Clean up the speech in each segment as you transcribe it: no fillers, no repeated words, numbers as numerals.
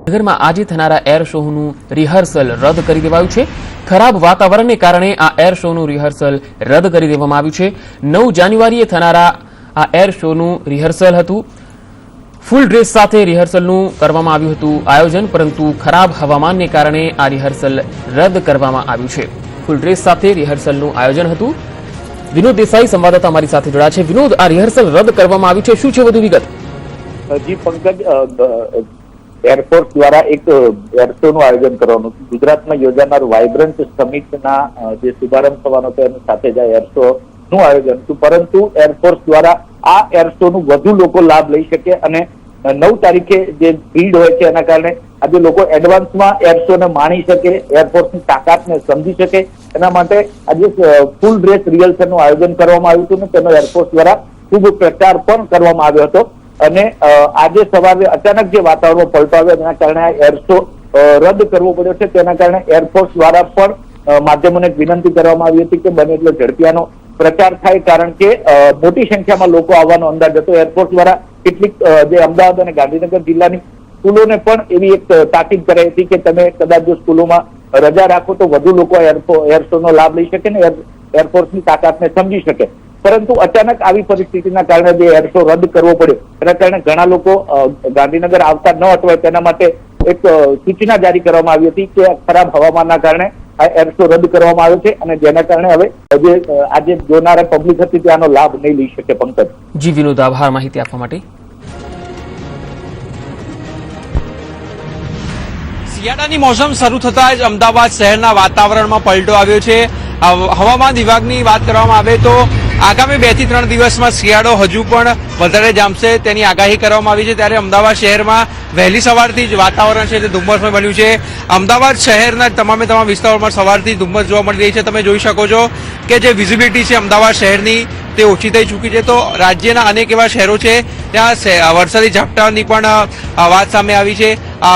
નગરમાં આજે થનારા એર શોનું રિહર્સલ રદ કરી દેવાયું છે। ખરાબ વાતાવરણને કારણે આ એર શોનું રિહર્સલ રદ કરી દેવામાં આવ્યું છે। 9 જાન્યુઆરીએ થનારા આ એર શોનું રિહર્સલ હતું। ફૂલ ડ્રેસ સાથે રિહર્સલનું કરવામાં આવ્યું હતું આયોજન, પરંતુ ખરાબ હવામાનને કારણે આ રિહર્સલ રદ કરવામાં આવ્યું છે। ફૂલ ડ્રેસ સાથે રિહર્સલનું આયોજન હતું। વિનોદ દેસાઈ સંવાદદાતા અમારી સાથે જોડાયા છે। વિનોદ, આ રિહર્સલ રદ કરવામાં આવ્યું છે, શું છે વધુ વિગત? જી પંકજ, એરફોર્સ દ્વારા એક એર શોનું આયોજન કરવાનું હતું। ગુજરાતમાં યોજાનાર વાઇબ્રન્ટ સમિટના જે શુભારંભ થવાનો હતો એની સાથે જ એર શોનું આયોજન હતું, પરંતુ એરફોર્સ દ્વારા આ એર શોનું વધુ લોકો લાભ લઈ શકે અને 9 તારીખે જે ભીડ હોય છે એના કારણે આજે લોકો એડવાન્સમાં એર શોને માણી શકે, એરફોર્સની તાકાતને સમજી શકે, એના માટે આજે ફૂલ ડ્રેસ રિહર્સલનું આયોજન કરવામાં આવ્યું હતું અને તેનો એરફોર્સ દ્વારા ખૂબ પ્રચાર પણ કરવામાં આવ્યો હતો। અને આજે સવારે અચાનક જે વાતાવરણમાં પલટો આવ્યો તેના કારણે આ એર શો રદ કરવો પડ્યો છે। તેના કારણે એરફોર્સ દ્વારા પણ માધ્યમોને વિનંતી કરવામાં આવી હતી કે બને એટલો ઝડપી આનો પ્રચાર થાય, કારણ કે મોટી સંખ્યામાં લોકો આવવાનો અંદાજ હતો। એરફોર્સ દ્વારા કેટલીક જે અમદાવાદ અને ગાંધીનગર જિલ્લાની સ્કૂલોને પણ એવી એક તાકીદ કરાઈ હતી કે તમે કદાચ જો સ્કૂલોમાં રજા રાખો તો વધુ લોકો એર શોનો લાભ લઈ શકે ને એરફોર્સની તાકાતને સમજી શકે। પરંતુ અચાનક આવી પરિસ્થિતિના કારણે જે એર શો રદ કરવો પડ્યો એના કારણે ઘણા લોકો ગાંધીનગર આવતા ન અટવાય તેના માટે એક સૂચના જારી કરવામાં આવી હતી કે ખરાબ હવામાનના કારણે આ એર શો રદ કરવામાં આવ્યો છે અને જેના કારણે હવે જે આજે જોનારા પબ્લિક હતી તેનો લાભ નહીં લઈ શકે। પંકજ જી વિનોદ, આભાર માહિતી આપવા માટે। શિયાળાની મોસમ શરૂ થતા જ અમદાવાદ શહેરના વાતાવરણમાં પલટો આવ્યો છે। હવામાન વિભાગની વાત કરવામાં આવે તો આગામી 2 થી 3 દિવસમાં શિયાળો હજુ પણ વધારે જામશે તેની આગાહી કરવામાં આવી છે। ત્યારે અમદાવાદ શહેરમાં વહેલી સવારથી જ વાતાવરણ છે તે ધુમ્મસમય બન્યું છે। અમદાવાદ શહેરના તમામ વિસ્તારોમાં સવારથી ધુમ્મસ જોવા મળી રહી છે। તમે જોઈ શકો છો કે જે વિઝિબિલિટી છે અમદાવાદ શહેરની તે ઓછી થઈ ચૂકી છે। તો રાજ્યના અનેક એવા શહેરો છે ત્યાં વરસાદી ઝાપટાની પણ વાત સામે આવી છે।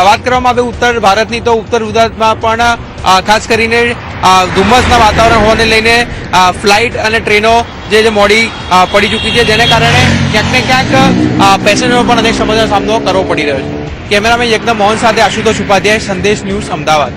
વાત કરવામાં આવે ઉત્તર ભારતની તો ઉત્તર ગુજરાતમાં પણ ખાસ કરીને ધુમ્મસના વાતાવરણ હોવાને લઈને ફ્લાઇટ અને ટ્રેનો જે મોડી પડી ચૂકી છે, જેને કારણે ક્યાંક ને ક્યાંક પેસેન્જરો પણ અનેક સમસ્યાનો સામનો કરવો પડી રહ્યો છે। કેમેરામેન યજ્ઞ મોહન સાથે આશુતોષ ઉપાધ્યાય, સંદેશ ન્યૂઝ, અમદાવાદ।